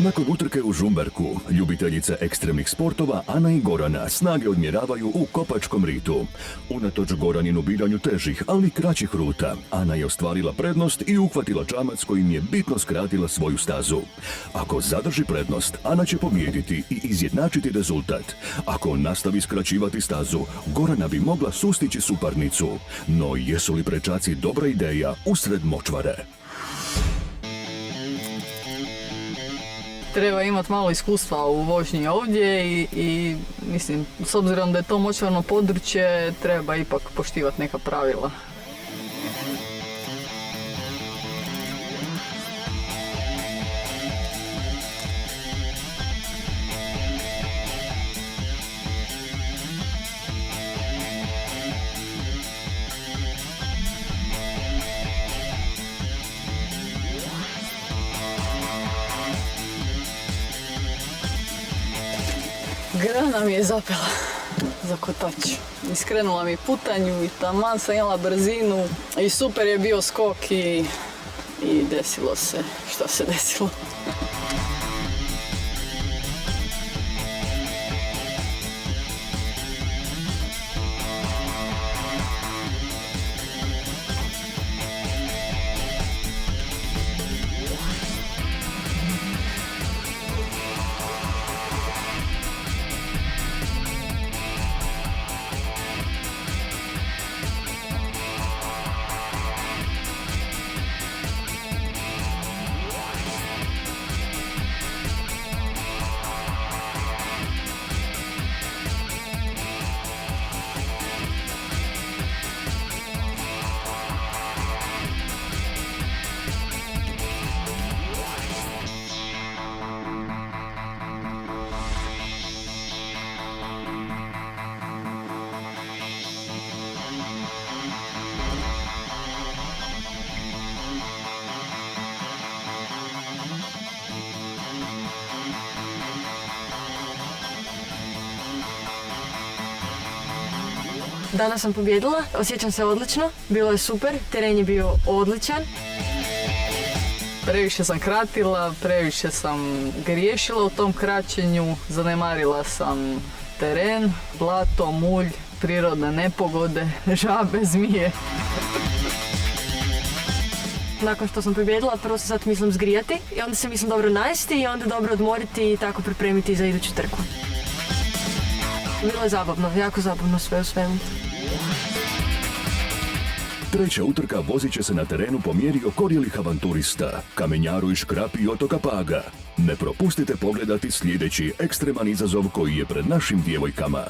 Nakon utrke u Žumberku, ljubiteljice ekstremnih sportova Ana i Gorana snage odmjeravaju u kopačkom ritu. Unatoč Goraninu biranju težih, ali kraćih ruta, Ana je ostvarila prednost i uhvatila čamac kojim je bitno skratila svoju stazu. Ako zadrži prednost, Ana će pobijediti i izjednačiti rezultat. Ako nastavi skraćivati stazu, Gorana bi mogla sustići suparnicu. No jesu li prečaci dobra ideja usred močvare? Treba imati malo iskustva u vožnji ovdje i mislim, s obzirom da je to močvarno područje, treba ipak poštivati neka pravila. Grana mi je zapela za kotač. Iskrenula mi putanju i taman sam imala brzinu i super je bio skok i desilo se što se desilo. Danas sam pobijedila, osjećam se odlično, bilo je super, teren je bio odličan. Previše sam kratila, previše sam griješila u tom kraćenju, zanemarila sam teren, blato, mulj, prirodne nepogode, žabe, zmije. Nakon što sam pobijedila, prvo se sad mislim zgrijati i onda se mislim dobro najesti i onda dobro odmoriti i tako pripremiti za iduću trku. Bilo je zabavno, jako zabavno sve u svemu. Treća utrka vozit će se na terenu po mjeri okorjelih avanturista, kamenjaru i škrapi i otoka Paga. Ne propustite pogledati sljedeći ekstreman izazov koji je pred našim djevojkama.